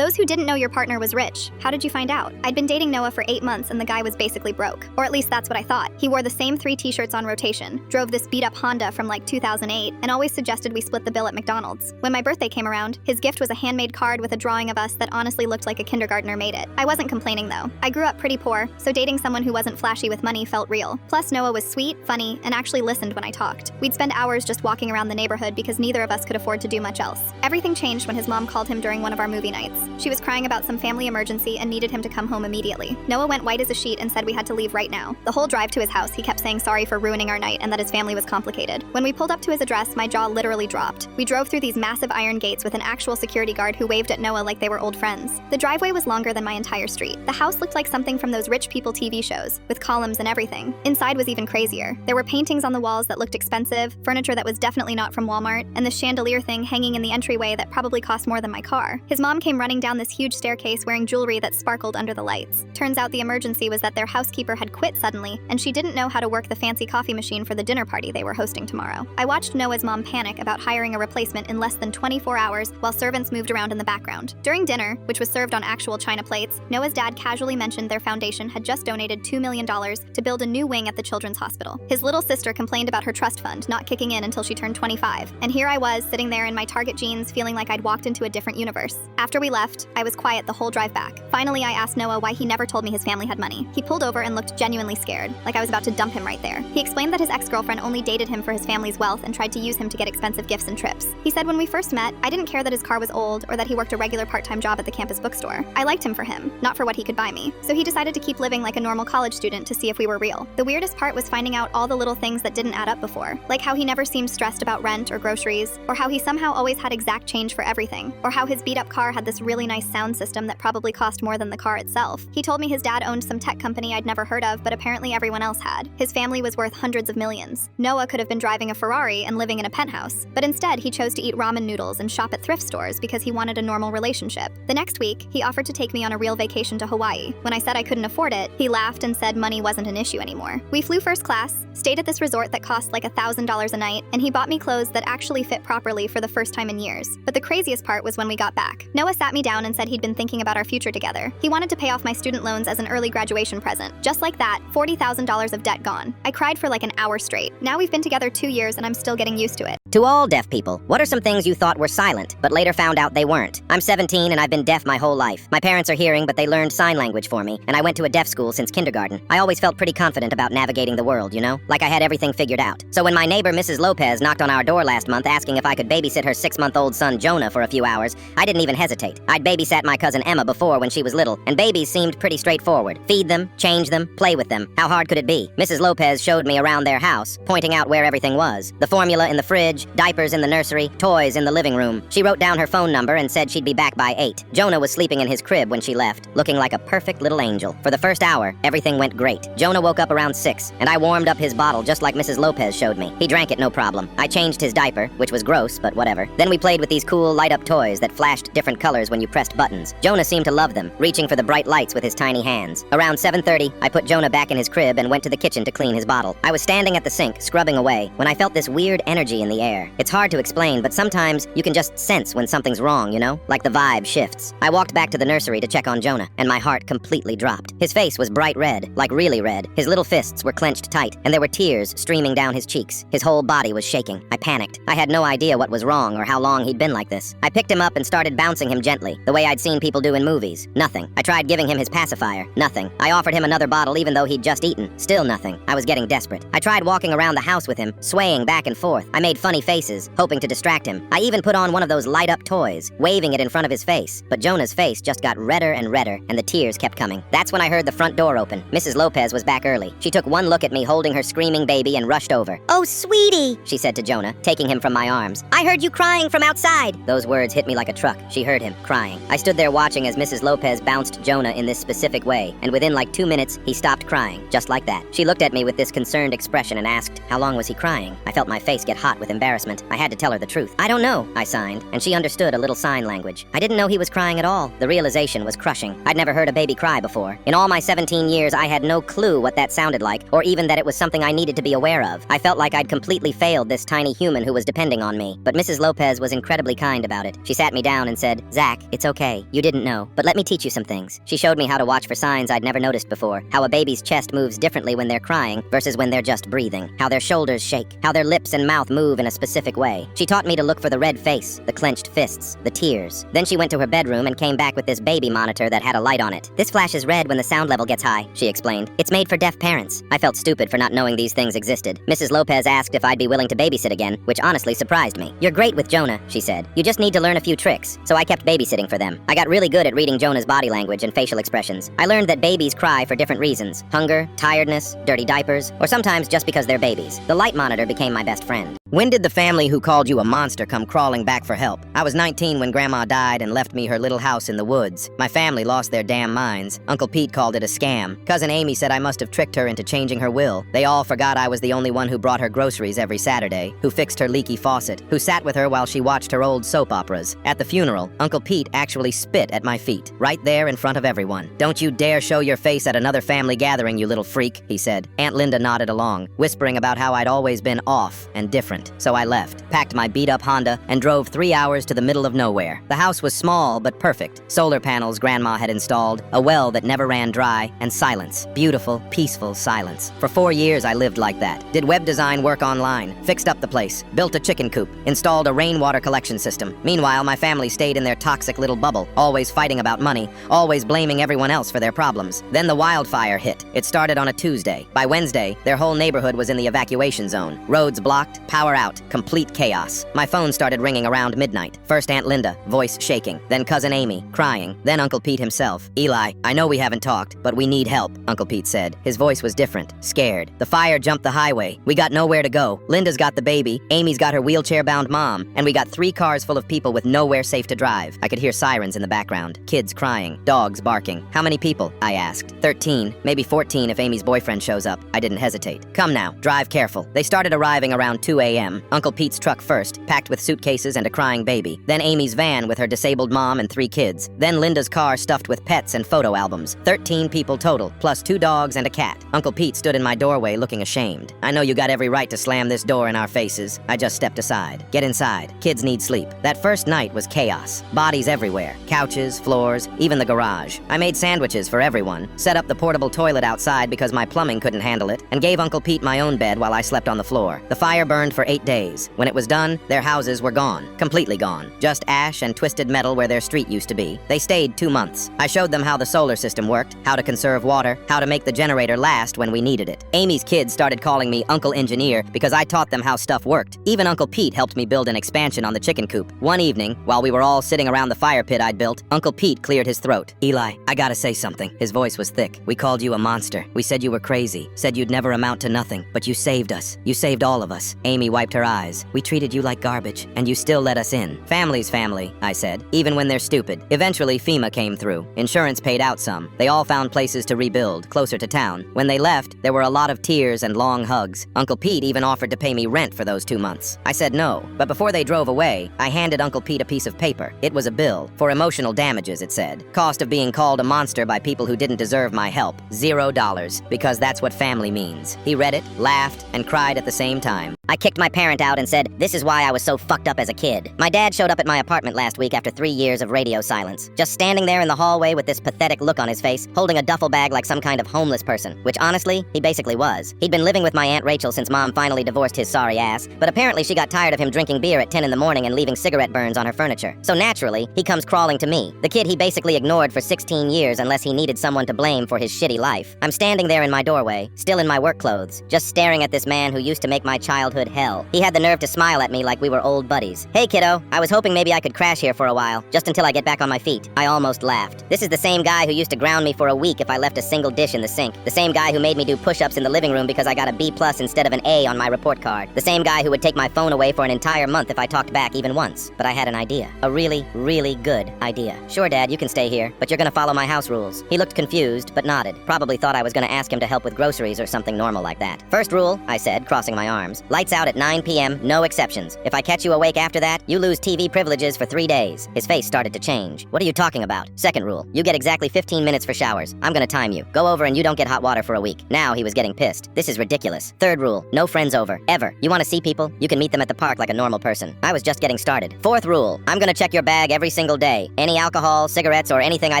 those who didn't know your partner was rich. How did you find out? I'd been dating Noah for 8 months and the guy was basically broke. Or at least that's what I thought. He wore the same 3 t-shirts on rotation, drove this beat-up Honda from like 2008, and always suggested we split the bill at McDonald's. When my birthday came around, his gift was a handmade card with a drawing of us that honestly looked like a kindergartner made it. I wasn't complaining though. I grew up pretty poor, so dating someone who wasn't flashy with money felt real. Plus Noah was sweet, funny, and actually listened when I talked. We'd spend hours just walking around the neighborhood because neither of us could afford to do much else. Everything changed when his mom called him during one of our movie nights. She was crying about some family emergency and needed him to come home immediately. Noah went white as a sheet and said we had to leave right now. The whole drive to his house, he kept saying sorry for ruining our night and that his family was complicated. When we pulled up to his address, my jaw literally dropped. We drove through these massive iron gates with an actual security guard who waved at Noah like they were old friends. The driveway was longer than my entire street. The house looked like something from those rich people TV shows, with columns and everything. Inside was even crazier. There were paintings on the walls that looked expensive, furniture that was definitely not from Walmart, and the chandelier thing hanging in the entryway that probably cost more than my car. His mom came running down this huge staircase wearing jewelry that sparkled under the lights. Turns out the emergency was that their housekeeper had quit suddenly, and she didn't know how to work the fancy coffee machine for the dinner party they were hosting tomorrow. I watched Noah's mom panic about hiring a replacement in less than 24 hours while servants moved around in the background. During dinner, which was served on actual china plates, Noah's dad casually mentioned their foundation had just donated $2 million to build a new wing at the children's hospital. His little sister complained about her trust fund not kicking in until she turned 25, and here I was sitting there in my Target jeans feeling like I'd walked into a different universe. After we left, I was quiet the whole drive back. Finally, I asked Noah why he never told me his family had money. He pulled over and looked genuinely scared, like I was about to dump him right there. He explained that his ex-girlfriend only dated him for his family's wealth and tried to use him to get expensive gifts and trips. He said when we first met, I didn't care that his car was old or that he worked a regular part-time job at the campus bookstore. I liked him for him, not for what he could buy me. So he decided to keep living like a normal college student to see if we were real. The weirdest part was finding out all the little things that didn't add up before, like how he never seemed stressed about rent or groceries, or how he somehow always had exact change for everything, or how his beat-up car had this really nice sound system that probably cost more than the car itself. He told me his dad owned some tech company I'd never heard of, but apparently everyone else had. His family was worth hundreds of millions. Noah could have been driving a Ferrari and living in a penthouse, but instead he chose to eat ramen noodles and shop at thrift stores because he wanted a normal relationship. The next week, he offered to take me on a real vacation to Hawaii. When I said I couldn't afford it, he laughed and said money wasn't an issue anymore. We flew first class, stayed at this resort that cost like $1,000 a night, and he bought me clothes that actually fit properly for the first time in years. But the craziest part was when we got back. Noah sat me down and said he'd been thinking about our future together. He wanted to pay off my student loans as an early graduation present. Just like that, $40,000 of debt gone. I cried for like an hour straight. Now we've been together 2 years and I'm still getting used to it. To all deaf people, what are some things you thought were silent, but later found out they weren't? I'm 17 and I've been deaf my whole life. My parents are hearing, but they learned sign language for me, and I went to a deaf school since kindergarten. I always felt pretty confident about navigating the world, you know? Like I had everything figured out. So when my neighbor Mrs. Lopez knocked on our door last month asking if I could babysit her 6-month-old son Jonah for a few hours, I didn't even hesitate. I'd babysat my cousin Emma before when she was little, and babies seemed pretty straightforward. Feed them, change them, play with them. How hard could it be? Mrs. Lopez showed me around their house, pointing out where everything was. The formula in the fridge, diapers in the nursery, toys in the living room. She wrote down her phone number and said she'd be back by 8. Jonah was sleeping in his crib when she left, looking like a perfect little angel. For the first hour, everything went great. Jonah woke up around 6, and I warmed up his bottle just like Mrs. Lopez showed me. He drank it no problem. I changed his diaper, which was gross, but whatever. Then we played with these cool light-up toys that flashed different colors when you pressed buttons. Jonah seemed to love them, reaching for the bright lights with his tiny hands. Around 7:30, I put Jonah back in his crib and went to the kitchen to clean his bottle. I was standing at the sink, scrubbing away, when I felt this weird energy in the air. It's hard to explain, but sometimes you can just sense when something's wrong, you know? Like the vibe shifts. I walked back to the nursery to check on Jonah, and my heart completely dropped. His face was bright red, like really red. His little fists were clenched tight, and there were tears streaming down his cheeks. His whole body was shaking. I panicked. I had no idea what was wrong or how long he'd been like this. I picked him up and started bouncing him gently, the way I'd seen people do in movies. Nothing. I tried giving him his pacifier. Nothing. I offered him another bottle even though he'd just eaten. Still nothing. I was getting desperate. I tried walking around the house with him, swaying back and forth. I made funny faces, hoping to distract him. I even put on one of those light-up toys, waving it in front of his face. But Jonah's face just got redder and redder, and the tears kept coming. That's when I heard the front door open. Mrs. Lopez was back early. She took one look at me holding her screaming baby and rushed over. "Oh, sweetie," she said to Jonah, taking him from my arms. "I heard you crying from outside." Those words hit me like a truck. She heard him, crying. I stood there watching as Mrs. Lopez bounced Jonah in this specific way, and within like 2 minutes, he stopped crying, just like that. She looked at me with this concerned expression and asked, "How long was he crying?" I felt my face get hot with embarrassment. embarrassment. I had to tell her the truth. I don't know, I signed, and she understood a little sign language. I didn't know he was crying at all. The realization was crushing. I'd never heard a baby cry before. In all my 17 years, I had no clue what that sounded like, or even that it was something I needed to be aware of. I felt like I'd completely failed this tiny human who was depending on me. But Mrs. Lopez was incredibly kind about it. She sat me down and said, "Zach, it's okay. You didn't know, but let me teach you some things." She showed me how to watch for signs I'd never noticed before, how a baby's chest moves differently when they're crying versus when they're just breathing, how their shoulders shake, how their lips and mouth move in a specific way. She taught me to look for the red face, the clenched fists, the tears. Then she went to her bedroom and came back with this baby monitor that had a light on it. "This flashes red when the sound level gets high," she explained. "It's made for deaf parents." I felt stupid for not knowing these things existed. Mrs. Lopez asked if I'd be willing to babysit again, which honestly surprised me. "You're great with Jonah," she said. "You just need to learn a few tricks." So I kept babysitting for them. I got really good at reading Jonah's body language and facial expressions. I learned that babies cry for different reasons: hunger, tiredness, dirty diapers, or sometimes just because they're babies. The light monitor became my best friend. When did the family who called you a monster come crawling back for help? I was 19 when Grandma died and left me her little house in the woods. My family lost their damn minds. Uncle Pete called it a scam. Cousin Amy said I must have tricked her into changing her will. They all forgot I was the only one who brought her groceries every Saturday, who fixed her leaky faucet, who sat with her while she watched her old soap operas. At the funeral, Uncle Pete actually spit at my feet, right there in front of everyone. "Don't you dare show your face at another family gathering, you little freak," he said. Aunt Linda nodded along, whispering about how I'd always been off and different. So I left, packed my beat-up Honda, and drove 3 hours to the middle of nowhere. The house was small but perfect. Solar panels Grandma had installed, a well that never ran dry, and silence. Beautiful, peaceful silence. For 4 years I lived like that. Did web design work online, fixed up the place, built a chicken coop, installed a rainwater collection system. Meanwhile, my family stayed in their toxic little bubble, always fighting about money, always blaming everyone else for their problems. Then the wildfire hit. It started on a Tuesday. By Wednesday, their whole neighborhood was in the evacuation zone. Roads blocked, power out, complete chaos. My phone started ringing around midnight. First Aunt Linda, voice shaking. Then Cousin Amy, crying. Then Uncle Pete himself. "Eli, I know we haven't talked, but we need help," Uncle Pete said. His voice was different, scared. "The fire jumped the highway. We got nowhere to go. Linda's got the baby, Amy's got her wheelchair-bound mom, and we got 3 cars full of people with nowhere safe to drive." I could hear sirens in the background, kids crying, dogs barking. "How many people?" I asked. 13, maybe 14 if Amy's boyfriend shows up. I didn't hesitate. "Come now, drive careful." They started arriving around 2 a.m. Uncle Pete's truck first, packed with suitcases and a crying baby. Then Amy's van with her disabled mom and 3 kids. Then Linda's car stuffed with pets and photo albums. 13 people total, plus 2 dogs and a cat. Uncle Pete stood in my doorway looking ashamed. "I know you got every right to slam this door in our faces." I just stepped aside. "Get inside. Kids need sleep." That first night was chaos. Bodies everywhere. Couches, floors, even the garage. I made sandwiches for everyone, set up the portable toilet outside because my plumbing couldn't handle it, and gave Uncle Pete my own bed while I slept on the floor. The fire burned for 8 days. When it was done, their houses were gone. Completely gone. Just ash and twisted metal where their street used to be. They stayed 2 months. I showed them how the solar system worked, how to conserve water, how to make the generator last when we needed it. Amy's kids started calling me Uncle Engineer because I taught them how stuff worked. Even Uncle Pete helped me build an expansion on the chicken coop. One evening, while we were all sitting around the fire pit I'd built, Uncle Pete cleared his throat. "Eli, I gotta say something." His voice was thick. "We called you a monster. We said you were crazy, said you'd never amount to nothing, but you saved us. You saved all of us." Amy wiped her eyes. "We treated you like garbage, and you still let us in." "Family's family," I said, "even when they're stupid." Eventually, FEMA came through. Insurance paid out some. They all found places to rebuild, closer to town. When they left, there were a lot of tears and long hugs. Uncle Pete even offered to pay me rent for those 2 months. I said no, but before they drove away, I handed Uncle Pete a piece of paper. It was a bill for emotional damages, it said. Cost of being called a monster by people who didn't deserve my help. $0, because that's what family means. He read it, laughed, and cried at the same time. I kicked my parent out and said, "This is why I was so fucked up as a kid." My dad showed up at my apartment last week after 3 years of radio silence, just standing there in the hallway with this pathetic look on his face, holding a duffel bag like some kind of homeless person, which honestly, he basically was. He'd been living with my Aunt Rachel since Mom finally divorced his sorry ass, but apparently she got tired of him drinking beer at 10 in the morning and leaving cigarette burns on her furniture. So naturally, he comes crawling to me, the kid he basically ignored for 16 years unless he needed someone to blame for his shitty life. I'm standing there in my doorway, still in my work clothes, just staring at this man who used to make my childhood hell. He had the nerve to smile at me like we were old buddies. "Hey kiddo, I was hoping maybe I could crash here for a while, just until I get back on my feet." I almost laughed. This is the same guy who used to ground me for a week if I left a single dish in the sink. The same guy who made me do push-ups in the living room because I got a B+ instead of an A on my report card. The same guy who would take my phone away for an entire month if I talked back even once. But I had an idea. A really, really good idea. "Sure, Dad, you can stay here, but you're gonna follow my house rules." He looked confused, but nodded. Probably thought I was gonna ask him to help with groceries or something normal like that. "First rule," I said, crossing my arms. "Lights out at 9 p.m., no exceptions. If I catch you awake after that, you lose TV privileges for 3 days. His face started to change. What are you talking about? Second rule, you get exactly 15 minutes for showers. I'm gonna time you. Go over and you don't get hot water for a week. Now he was getting pissed. This is ridiculous. Third rule, no friends over. Ever. You wanna see people? You can meet them at the park like a normal person. I was just getting started. Fourth rule, I'm gonna check your bag every single day. Any alcohol, cigarettes, or anything I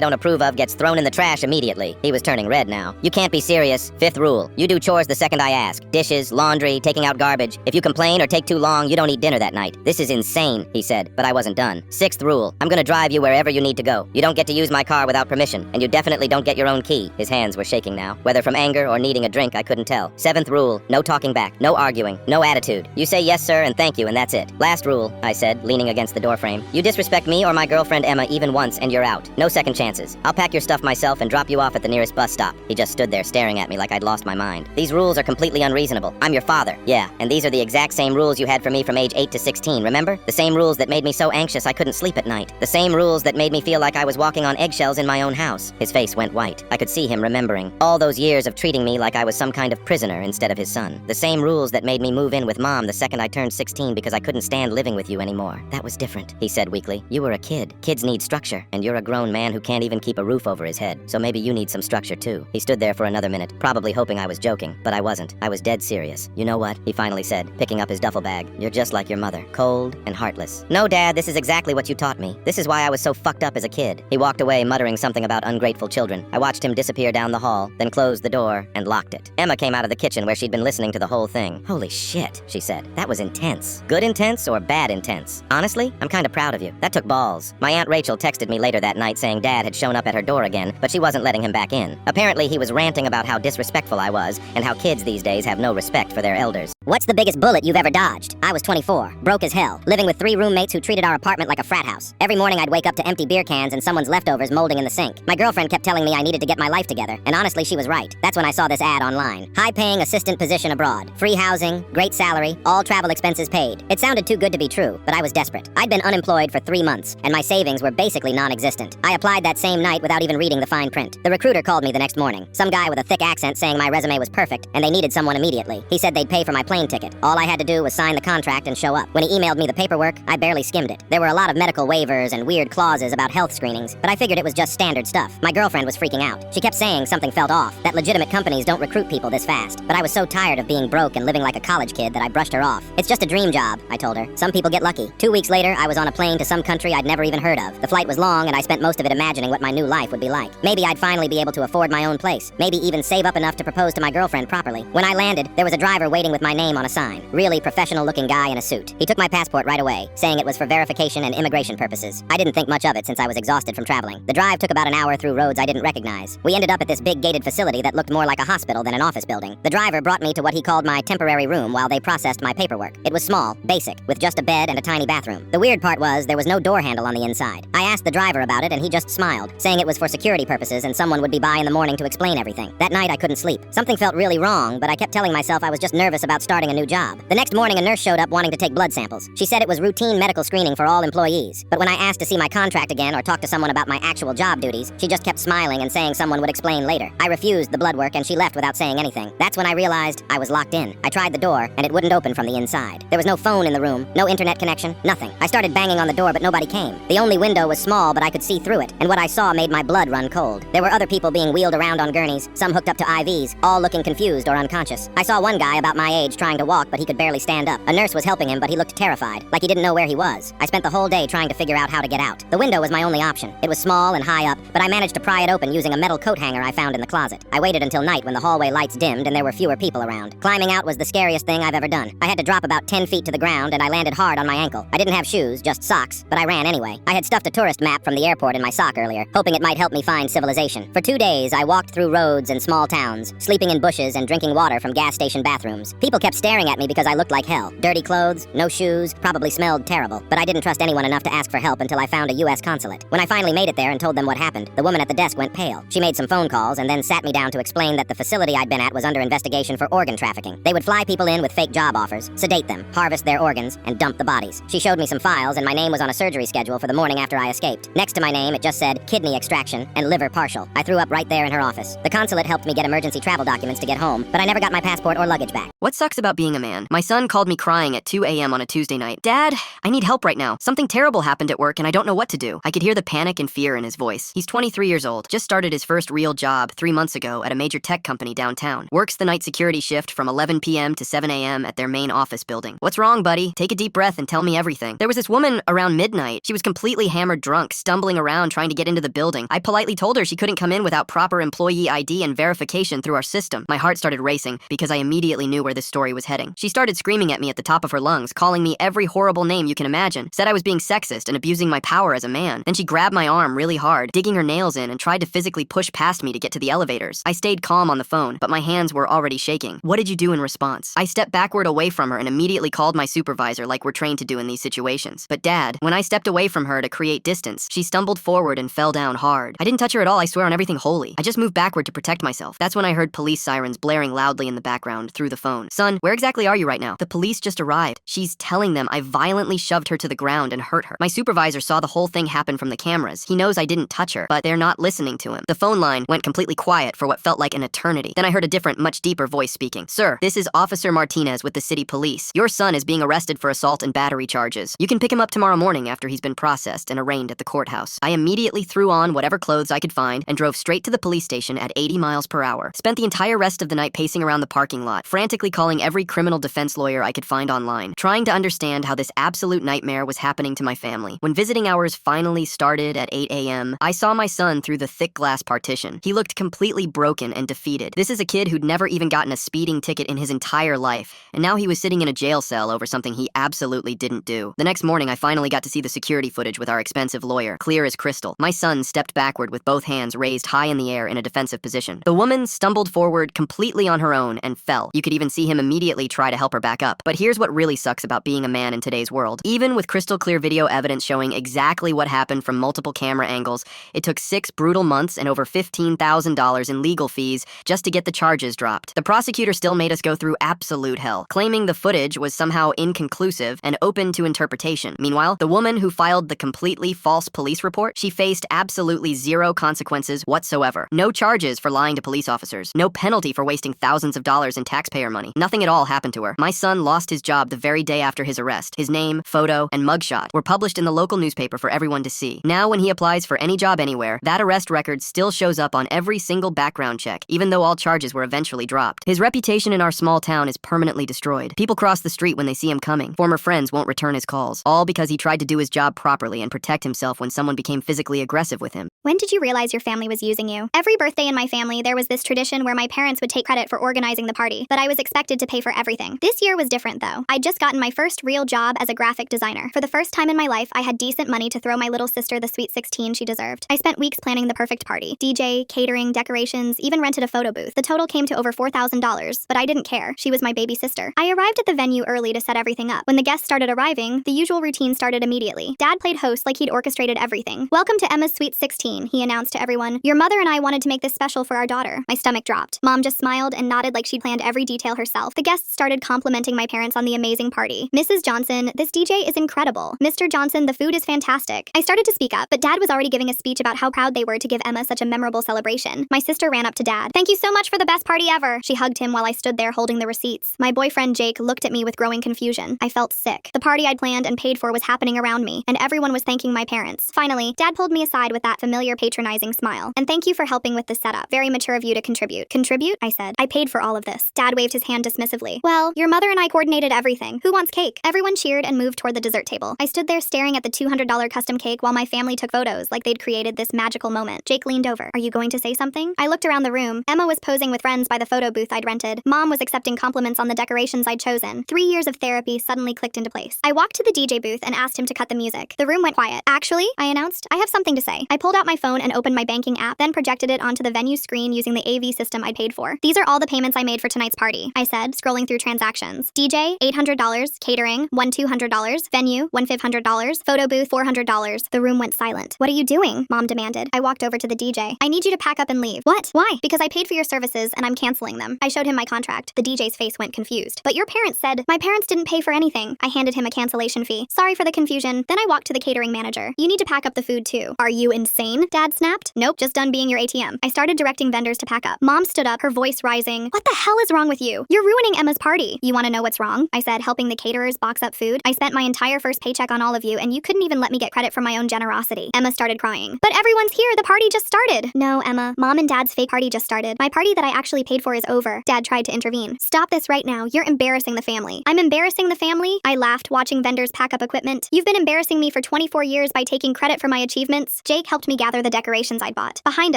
don't approve of gets thrown in the trash immediately. He was turning red now. You can't be serious. Fifth rule, you do chores the second I ask. Dishes, laundry, taking out garbage. If you complain or take too long, you don't eat dinner that night. This is insane, he said, but I wasn't done. Sixth rule, I'm gonna drive you wherever you need to go. You don't get to use my car without permission, and you definitely don't get your own key. His hands were shaking now. Whether from anger or needing a drink, I couldn't tell. Seventh rule, no talking back, no arguing, no attitude. You say yes, sir, and thank you, and that's it. Last rule, I said, leaning against the doorframe. You disrespect me or my girlfriend Emma even once, and you're out. No second chances. I'll pack your stuff myself and drop you off at the nearest bus stop. He just stood there staring at me like I'd lost my mind. These rules are completely unreasonable. I'm your father. Yeah, and these are the exact same rules you had for me from age 8 to 16, remember? The same rules that made me so anxious I couldn't sleep at night. The same rules that made me feel like I was walking on eggshells in my own house. His face went white. I could see him remembering. All those years of treating me like I was some kind of prisoner instead of his son. The same rules that made me move in with Mom the second I turned 16 because I couldn't stand living with you anymore. That was different, he said weakly. You were a kid. Kids need structure, and you're a grown man who can't even keep a roof over his head. So maybe you need some structure too. He stood there for another minute, probably hoping I was joking, but I wasn't. I was dead serious. You know what? He finally said, picking up his duffel bag. You're just like your mother, cold and heartless. No, Dad, this is exactly what you taught me. This is why I was so fucked up as a kid. He walked away muttering something about ungrateful children. I watched him disappear down the hall, then closed the door and locked it. Emma came out of the kitchen where she'd been listening to the whole thing. Holy shit, she said. That was intense. Good intense or bad intense? Honestly, I'm kinda proud of you. That took balls. My Aunt Rachel texted me later that night saying Dad had shown up at her door again, but she wasn't letting him back in. Apparently he was ranting about how disrespectful I was and how kids these days have no respect for their elders. What's the biggest bullet you've ever dodged? I was 24, broke as hell, living with 3 roommates who treated our apartment like a frat house. Every morning I'd wake up to empty beer cans and someone's leftovers molding in the sink. My girlfriend kept telling me I needed to get my life together, and honestly she was right. That's when I saw this ad online. High-paying assistant position abroad. Free housing, great salary, all travel expenses paid. It sounded too good to be true, but I was desperate. I'd been unemployed for 3 months, and my savings were basically non-existent. I applied that same night without even reading the fine print. The recruiter called me the next morning. Some guy with a thick accent saying my resume was perfect, and they needed someone immediately. He said they'd pay for my plane ticket. All I had to do was sign the contract and show up. When he emailed me the paperwork, I barely skimmed it. There were a lot of medical waivers and weird clauses about health screenings, but I figured it was just standard stuff. My girlfriend was freaking out. She kept saying something felt off, that legitimate companies don't recruit people this fast. But I was so tired of being broke and living like a college kid that I brushed her off. It's just a dream job, I told her. Some people get lucky. 2 weeks later, I was on a plane to some country I'd never even heard of. The flight was long, and I spent most of it imagining what my new life would be like. Maybe I'd finally be able to afford my own place. Maybe even save up enough to propose to my girlfriend properly. When I landed, there was a driver waiting with my name on a sign. Really professional-looking guy in a suit. He took my passport right away, saying it was for verification and immigration purposes. I didn't think much of it since I was exhausted from traveling. The drive took about an hour through roads I didn't recognize. We ended up at this big gated facility that looked more like a hospital than an office building. The driver brought me to what he called my temporary room while they processed my paperwork. It was small, basic, with just a bed and a tiny bathroom. The weird part was there was no door handle on the inside. I asked the driver about it and he just smiled, saying it was for security purposes and someone would be by in the morning to explain everything. That night I couldn't sleep. Something felt really wrong, but I kept telling myself I was just nervous about starting a new job. The next morning a nurse showed up wanting to take blood samples. She said it was routine medical screening for all employees. But when I asked to see my contract again or talk to someone about my actual job duties, she just kept smiling and saying someone would explain later. I refused the blood work and she left without saying anything. That's when I realized I was locked in. I tried the door and it wouldn't open from the inside. There was no phone in the room, no internet connection, nothing. I started banging on the door but nobody came. The only window was small but I could see through it, and what I saw made my blood run cold. There were other people being wheeled around on gurneys, some hooked up to IVs, all looking confused or unconscious. I saw one guy about my age trying to walk but he could barely stand up. A nurse was helping him but he looked terrified, like he didn't know where he was. I spent the whole day trying to figure out how to get out. The window was my only option. It was small and high up, but I managed to pry it open using a metal coat hanger I found in the closet. I waited until night when the hallway lights dimmed and there were fewer people around. Climbing out was the scariest thing I've ever done. I had to drop about 10 feet to the ground and I landed hard on my ankle. I didn't have shoes, just socks, but I ran anyway. I had stuffed a tourist map from the airport in my sock earlier, hoping it might help me find civilization. For 2 days, I walked through roads and small towns, sleeping in bushes and drinking water from gas station bathrooms. People kept staring at me because I looked like hell. Dirty clothes, no shoes, probably smelled terrible, but I didn't trust anyone enough to ask for help until I found a U.S. consulate. When I finally made it there and told them what happened, the woman at the desk went pale. She made some phone calls and then sat me down to explain that the facility I'd been at was under investigation for organ trafficking. They would fly people in with fake job offers, sedate them, harvest their organs, and dump the bodies. She showed me some files and my name was on a surgery schedule for the morning after I escaped. Next to my name, it just said kidney extraction and liver partial. I threw up right there in her office. The consulate helped me get emergency travel documents to get home, but I never got my passport or luggage back. What sucks about being a man. My son called me crying at 2 a.m. on a Tuesday night. Dad, I need help right now. Something terrible happened at work and I don't know what to do. I could hear the panic and fear in his voice. He's 23 years old, just started his first real job 3 months ago at a major tech company downtown. Works the night security shift from 11 p.m. to 7 a.m. at their main office building. What's wrong, buddy? Take a deep breath and tell me everything. There was this woman around midnight. She was completely hammered drunk, stumbling around trying to get into the building. I politely told her she couldn't come in without proper employee ID and verification through our system. My heart started racing because I immediately knew where this story was heading. She started screaming at me at the top of her lungs, calling me every horrible name you can imagine, said I was being sexist and abusing my power as a man. Then she grabbed my arm really hard, digging her nails in and tried to physically push past me to get to the elevators. I stayed calm on the phone, but my hands were already shaking. What did you do in response? I stepped backward away from her and immediately called my supervisor like we're trained to do in these situations. But Dad, when I stepped away from her to create distance, she stumbled forward and fell down hard. I didn't touch her at all, I swear on everything holy. I just moved backward to protect myself. That's when I heard police sirens blaring loudly in the background through the phone. Son, where exactly are you right now? The police just arrived. She's telling them I violently shoved her to the ground and hurt her. My supervisor saw the whole thing happen from the cameras. He knows I didn't touch her, but they're not listening to him. The phone line went completely quiet for what felt like an eternity. Then I heard a different, much deeper voice speaking. Sir, this is Officer Martinez with the city police. Your son is being arrested for assault and battery charges. You can pick him up tomorrow morning after he's been processed and arraigned at the courthouse. I immediately threw on whatever clothes I could find and drove straight to the police station at 80 miles per hour. Spent the entire rest of the night pacing around the parking lot, frantically calling every criminal defense lawyer I could find online, trying to understand how this absolute nightmare was happening to my family. When visiting hours finally started at 8 a.m., I saw my son through the thick glass partition. He looked completely broken and defeated. This is a kid who'd never even gotten a speeding ticket in his entire life, and now he was sitting in a jail cell over something he absolutely didn't do. The next morning, I finally got to see the security footage with our expensive lawyer, clear as crystal. My son stepped backward with both hands raised high in the air in a defensive position. The woman stumbled forward completely on her own and fell. You could even see him immediately try to help her back up. But here's what really sucks about being a man in today's world. Even with crystal clear video evidence showing exactly what happened from multiple camera angles, it took 6 brutal months and over $15,000 in legal fees just to get the charges dropped. The prosecutor still made us go through absolute hell, claiming the footage was somehow inconclusive and open to interpretation. Meanwhile, the woman who filed the completely false police report, she faced absolutely zero consequences whatsoever. No charges for lying to police officers. No penalty for wasting thousands of dollars in taxpayer money. Nothing at all happened to her. My son lost his job the very day after his arrest. His name, photo, and mugshot were published in the local newspaper for everyone to see. Now when he applies for any job anywhere, that arrest record still shows up on every single background check, even though all charges were eventually dropped. His reputation in our small town is permanently destroyed. People cross the street when they see him coming. Former friends won't return his calls, all because he tried to do his job properly and protect himself when someone became physically aggressive with him. When did you realize your family was using you? Every birthday in my family, there was this tradition where my parents would take credit for organizing the party, but I was expected to pay for everything. This year was different though. I'd just gotten my first real job as a graphic designer. For the first time in my life, I had decent money to throw my little sister the sweet 16 she deserved. I spent weeks planning the perfect party. DJ, catering, decorations, even rented a photo booth. The total came to over $4,000, but I didn't care. She was my baby sister. I arrived at the venue early to set everything up. When the guests started arriving, the usual routine started immediately. Dad played host like he'd orchestrated everything. "Welcome to Emma's Sweet 16, he announced to everyone. "Your mother and I wanted to make this special for our daughter." My stomach dropped. Mom just smiled and nodded like she'd planned every detail herself. The guests started complimenting my parents on the amazing party. "Mrs. Johnson, this DJ is incredible. Mr. Johnson, the food is fantastic." I started to speak up, but Dad was already giving a speech about how proud they were to give Emma such a memorable celebration. My sister ran up to Dad. "Thank you so much for the best party ever." She hugged him while I stood there holding the receipts. My boyfriend Jake looked at me with growing confusion. I felt sick. The party I'd planned and paid for was happening around me, and everyone was thanking my parents. Finally, Dad pulled me aside with that familiar patronizing smile. "And thank you for helping with the setup. Very mature of you to contribute." "Contribute?" I said. "I paid for all of this." Dad waved his hand dismissively. "Well, your mother and I coordinated everything. Who wants cake?" Everyone cheered and moved toward the dessert table. I stood there staring at the $200 custom cake while my family took photos like they'd created this magical moment. Jake leaned over. "Are you going to say something?" I looked around the room. Emma was posing with friends by the photo booth I'd rented. Mom was accepting compliments on the decorations I'd chosen. 3 years of therapy suddenly clicked into place. I walked to the DJ booth and asked him to cut the music. The room went quiet. "Actually," I announced, "I have something to say." I pulled out my phone and opened my banking app, then projected it onto the venue screen using the AV system I'd paid for. "These are all the payments I made for tonight's party," I said, scrolling through transactions. DJ, $800, catering, $200, venue, $500, photo booth, $400. The room went silent. "What are you doing?" Mom demanded. I walked over to the DJ. "I need you to pack up and leave." "What? Why?" "Because I paid for your services and I'm canceling them." I showed him my contract. The DJ's face went confused. "But your parents said..." "My parents didn't pay for anything." I handed him a cancellation fee. "Sorry for the confusion." Then I walked to the catering manager. "You need to pack up the food too." "Are you insane?" Dad snapped. "Nope, just done being your ATM." I started directing vendors to pack up. Mom stood up, her voice rising. "What the hell is wrong with you? You're ruining ruining Emma's party. You want to know what's wrong? I said, helping the caterers box up food. I spent my entire first paycheck on all of you, and you couldn't even let me get credit for my own generosity. Emma started crying. But everyone's here. The party just started. No, Emma. Mom and Dad's fake party just started. My party that I actually paid for is over. Dad tried to intervene. Stop this right now. You're embarrassing the family. I'm embarrassing the family? I laughed, watching vendors pack up equipment. You've been embarrassing me for 24 years by taking credit for my achievements. Jake helped me gather the decorations I'd bought. Behind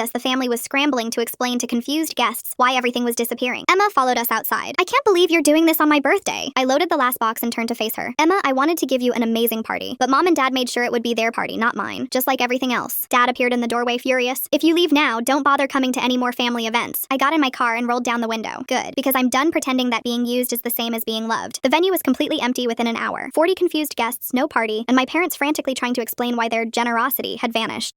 us, the family was scrambling to explain to confused guests why everything was disappearing. Emma followed us outside. I can't believe you're doing this on my birthday. I loaded the last box and turned to face her. Emma, I wanted to give you an amazing party, but Mom and Dad made sure it would be their party, not mine, just like everything else. Dad appeared in the doorway furious. If you leave now, don't bother coming to any more family events. I got in my car and rolled down the window. Good, because I'm done pretending that being used is the same as being loved. The venue was completely empty within an hour. 40 confused guests, no party, and my parents frantically trying to explain why their generosity had vanished.